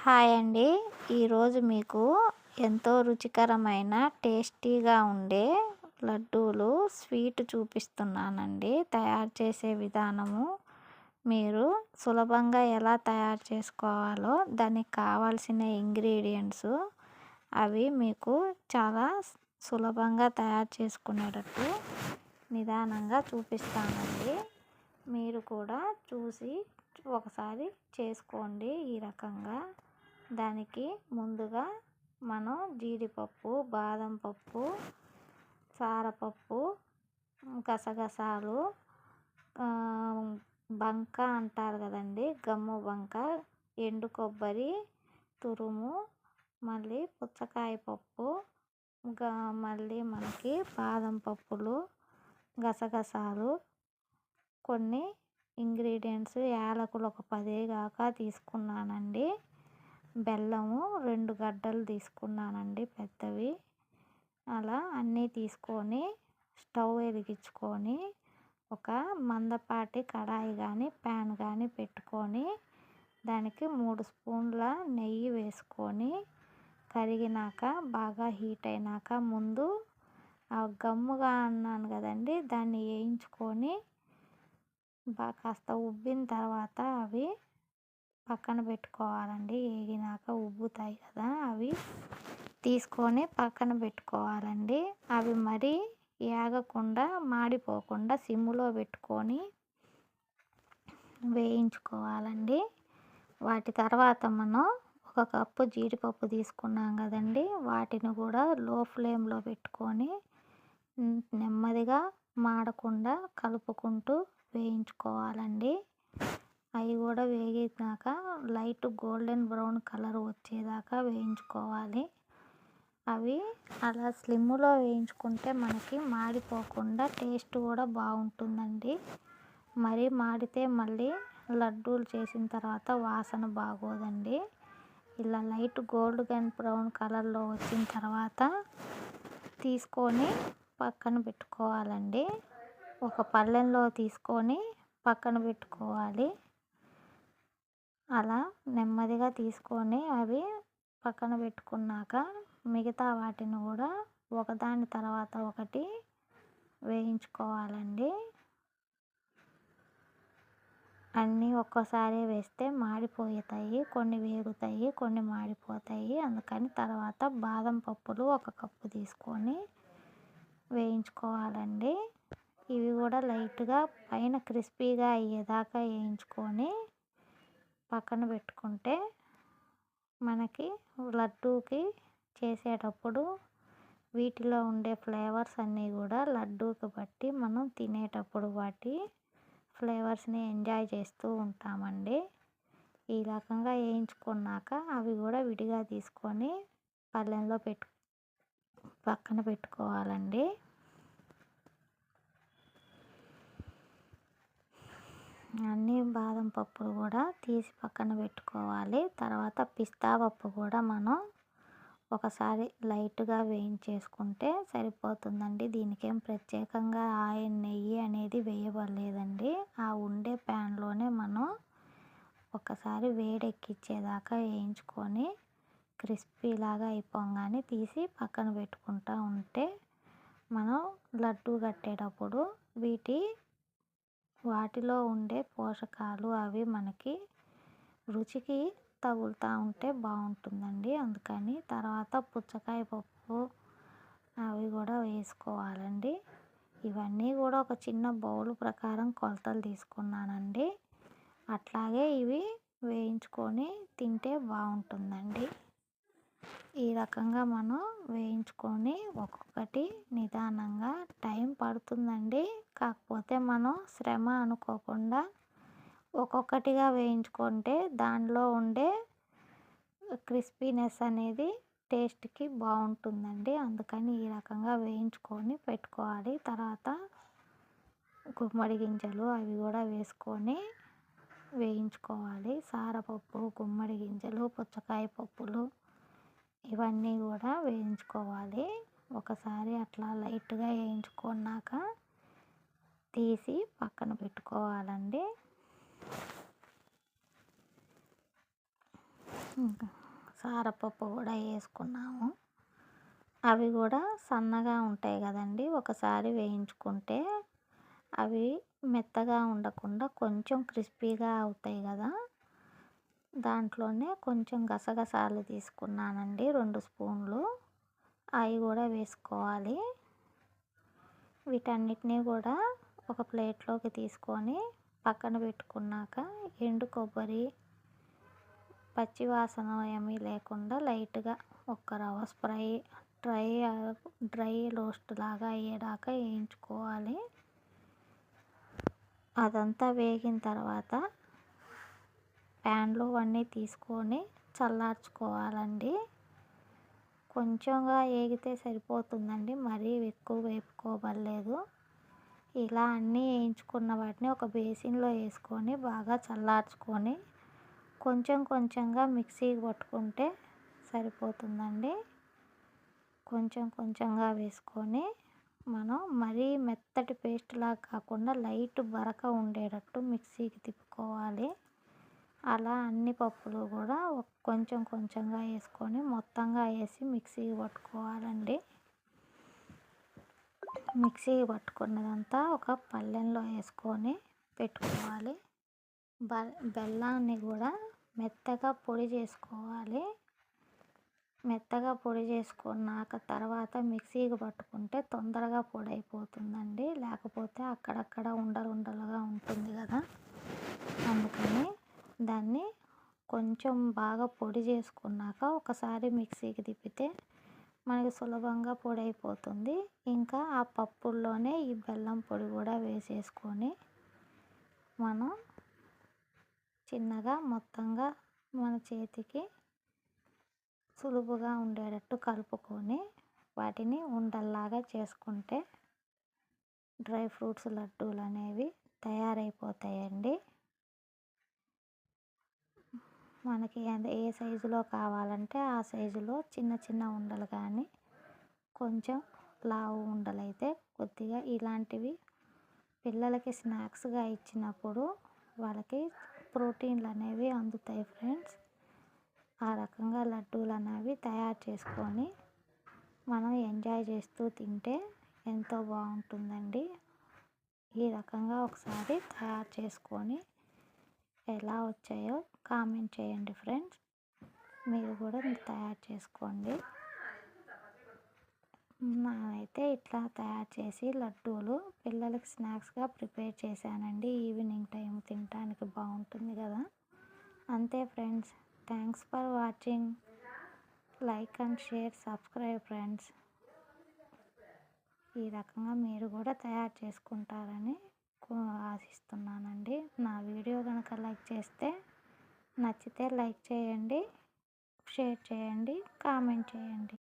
Hi అండి. ఈరోజు మీకు ఎంతో రుచికరమైన టేస్టీగా ఉండే లడ్డూలు స్వీట్ చూపిస్తున్నానండి. తయారు చేసే విధానము మీరు సులభంగా ఎలా తయారు చేసుకోవాలో దానికి కావాల్సిన ఇంగ్రీడియంట్స్ అవి మీకు చాలా సులభంగా తయారు చేసుకునేటట్టు నిదానంగా చూపిస్తానండి. మీరు కూడా చూసి ఒకసారి చేసుకోండి ఈ రకంగా. దానికి ముందుగా మనం జీడిపప్పు, బాదం పప్పు, సారపప్పు, గసగసాలు, బంక అంటారు కదండి, గమ్ము బంక, ఎండు కొబ్బరి తురుము, మళ్ళీ పుచ్చకాయ పప్పు, మళ్ళీ మనకి బాదం పప్పులు, గసగసాలు, కొన్ని ఇంగ్రీడియంట్స్, యాలకులు ఒక 10 దాకా తీసుకున్నానండి. బెల్లము 2 గడ్డలు తీసుకున్నానండి పెద్దవి. అలా అన్నీ తీసుకొని స్టవ్ వెలిగించుకొని ఒక మందపాటి కడాయి కానీ ప్యాన్ కానీ పెట్టుకొని దానికి 3 స్పూన్ల నెయ్యి వేసుకొని కరిగినాక బాగా హీట్ అయినాక ముందు ఆ గమ్ముగా అన్నాను కదండి, దాన్ని వేయించుకొని కాస్త ఉబ్బిన తర్వాత అవి పక్కన పెట్టుకోవాలండి. వేగినాక ఉబ్బుతాయి కదా, అవి తీసుకొని పక్కన పెట్టుకోవాలండి. అవి మరీ ఏగకుండా మాడిపోకుండా సిమ్లో పెట్టుకొని వేయించుకోవాలండి. వాటి తర్వాత మనం 1 కప్పు జీడిపప్పు తీసుకున్నాం కదండి, వాటిని కూడా లో ఫ్లేమ్లో పెట్టుకొని నెమ్మదిగా మాడకుండా కలుపుకుంటూ వేయించుకోవాలండి. అవి కూడా వేగినాక లైట్ గోల్డెన్ బ్రౌన్ కలర్ వచ్చేదాకా వేయించుకోవాలి. అవి అలా స్లిమ్లో వేయించుకుంటే మనకి మాడిపోకుండా టేస్ట్ కూడా బాగుంటుందండి. మరీ మాడితే మళ్ళీ లడ్డూలు చేసిన తర్వాత వాసన బాగోదండి. ఇలా లైట్ గోల్డెన్ బ్రౌన్ కలర్లో వచ్చిన తర్వాత తీసుకొని పక్కన పెట్టుకోవాలండి. ఒక పళ్ళెంలో తీసుకొని పక్కన పెట్టుకోవాలి. అలా నెమ్మదిగా తీసుకొని అవి పక్కన పెట్టుకున్నాక మిగతా వాటిని కూడా ఒకదాని తర్వాత ఒకటి వేయించుకోవాలండి. అన్నీ ఒక్కసారి వేస్తే మాడిపోతాయి, కొన్ని వేగుతాయి, కొన్ని మాడిపోతాయి. అందుకని తర్వాత బాదం పప్పులు 1 కప్పు తీసుకొని వేయించుకోవాలండి. ఇవి కూడా లైట్గా పైన క్రిస్పీగా అయ్యేదాకా వేయించుకొని పక్కన పెట్టుకుంటే మనకి లడ్డూకి చేసేటప్పుడు వీటిలో ఉండే ఫ్లేవర్స్ అన్నీ కూడా లడ్డూకి బట్టి మనం తినేటప్పుడు వాటి ఫ్లేవర్స్ని ఎంజాయ్ చేస్తూ ఉంటామండి. ఈ రకంగా వేయించుకున్నాక అవి కూడా విడిగా తీసుకొని పళ్ళెంలో పక్కన పెట్టుకోవాలండి. అన్నీ బాదం పప్పులు కూడా తీసి పక్కన పెట్టుకోవాలి. తర్వాత పిస్తా పప్పు కూడా మనం ఒకసారి లైట్గా వేయించేసుకుంటే సరిపోతుందండి. దీనికేం ప్రత్యేకంగా ఆయిల్, నెయ్యి అనేది వేయబడలేదండి. ఆ ఉండే ప్యాన్లోనే మనం ఒకసారి వేడెక్కించేదాకా వేయించుకొని క్రిస్పీలాగా అయిపోగానే తీసి పక్కన పెట్టుకుంటూ ఉంటే మనం లడ్డూ కట్టేటప్పుడు వాటిలో ఉండే పోషకాలు అవి మనకి రుచికి తగులుతూ ఉంటే బాగుంటుందండి. అందుకని తర్వాత పుచ్చకాయ పప్పు అవి కూడా వేసుకోవాలండి. ఇవన్నీ కూడా ఒక చిన్న బౌల్ ప్రకారం కొలతలు తీసుకున్నానండి. అట్లాగే ఇవి వేయించుకొని తింటే బాగుంటుందండి. ఈ రకంగా మనం వేయించుకొని ఒక్కొక్కటి నిదానంగా టైం పడుతుందండి. కాకపోతే మనం శ్రమ అనుకోకుండా ఒక్కొక్కటిగా వేయించుకుంటే దానిలో ఉండే క్రిస్పీనెస్ అనేది టేస్ట్కి బాగుంటుందండి. అందుకని ఈ రకంగా వేయించుకొని పెట్టుకోవాలి. తర్వాత గుమ్మడి గింజలు అవి కూడా వేసుకొని వేయించుకోవాలి. సారపప్పు, గుమ్మడి గింజలు, పుచ్చకాయ పప్పులు ఇవన్నీ కూడా వేయించుకోవాలి. ఒకసారి అట్లా లైట్గా వేయించుకున్నాక తీసి పక్కన పెట్టుకోవాలండి. ఇంకా సారపప్పు కూడా వేసుకున్నాము. అవి కూడా సన్నగా ఉంటాయి కదండి, ఒకసారి వేయించుకుంటే అవి మెత్తగా ఉండకుండా కొంచెం క్రిస్పీగా అవుతాయి కదా. దాంట్లోనే కొంచెం గసగసాలు తీసుకున్నానండి, 2 స్పూన్లు. అవి కూడా వేసుకోవాలి. వీటన్నిటినీ కూడా ఒక ప్లేట్లోకి తీసుకొని పక్కన పెట్టుకున్నాక, ఎండు కొబ్బరి పచ్చి వాసన ఏమీ లేకుండా లైట్గా ఒక రవ్వ డ్రై డ్రై రోస్ట్ లాగా అయ్యేదాకా వేయించుకోవాలి. అదంతా వేగిన తర్వాత ప్యాన్లో అన్నీ తీసుకొని చల్లార్చుకోవాలండి. కొంచెంగా వేగితే సరిపోతుందండి, మరీ ఎక్కువ వేపుకోవలేదు. ఇలా అన్నీ వేయించుకున్న వాటిని ఒక బేసిన్లో వేసుకొని బాగా చల్లార్చుకొని కొంచెం కొంచెంగా మిక్సీకి పట్టుకుంటే సరిపోతుందండి. కొంచెం కొంచెంగా వేసుకొని మనం మరీ మెత్తటి పేస్ట్లా కాకుండా లైట్ బరక ఉండేటట్టు మిక్సీకి తిప్పుకోవాలి. అలా అన్ని పప్పులు కూడా కొంచెం కొంచెంగా వేసుకొని మొత్తంగా వేసి మిక్సీకి పట్టుకోవాలండి. మిక్సీకి పట్టుకున్నదంతా ఒక పళ్ళెంలో వేసుకొని పెట్టుకోవాలి. బెల్లాన్ని కూడా మెత్తగా పొడి చేసుకోవాలి. మెత్తగా పొడి చేసుకున్నాక తర్వాత మిక్సీకి పట్టుకుంటే తొందరగా పొడి అయిపోతుందండి, లేకపోతే అక్కడక్కడ ఉండలుగా ఉంటుంది కదా. అందుకని దాన్ని కొంచెం బాగా పొడి చేసుకున్నాక ఒకసారి మిక్సీకి తిప్పితే మనకి సులభంగా పొడి అయిపోతుంది. ఇంకా ఆ పప్పుల్లోనే ఈ బెల్లం పొడి కూడా వేసేసుకొని మనం చిన్నగా మొత్తంగా మన చేతికి సులువుగా ఉండేటట్టు కలుపుకొని వాటిని ఉండల్లాగా చేసుకుంటే డ్రై ఫ్రూట్స్ లడ్డూలు అనేవి తయారైపోతాయండి. మనకి ఏ సైజులో కావాలంటే ఆ సైజులో చిన్న చిన్న ఉండలు కానీ కొంచెం లావు ఉండలైతే కొద్దిగా ఇలాంటివి పిల్లలకి స్నాక్స్గా ఇచ్చినప్పుడు వాళ్ళకి ప్రోటీన్లు అనేవి అందుతాయి ఫ్రెండ్స్. ఆ రకంగా లడ్డూలు అనేవి తయారు చేసుకొని మనం ఎంజాయ్ చేస్తూ తింటే ఎంతో బాగుంటుందండి. ఈ రకంగా ఒకసారి తయారు చేసుకొని ఎలా వచ్చాయో కామెంట్ చేయండి ఫ్రెండ్స్. మీరు కూడా తయారు చేసుకోండి. నేనైతే ఇట్లా తయారు చేసి లడ్డూలు పిల్లలకి స్నాక్స్గా ప్రిపేర్ చేశానండి. ఈవినింగ్ టైం తినడానికి బాగుంటుంది కదా. అంతే friends. Thanks for watching. Like and share, subscribe friends. ఈ రకంగా మీరు కూడా తయారు చేసుకుంటారని ఆశిస్తున్నానండి. నా వీడియో కనుక నచ్చితే లైక్ చేయండి, షేర్ చేయండి, కామెంట్ చేయండి.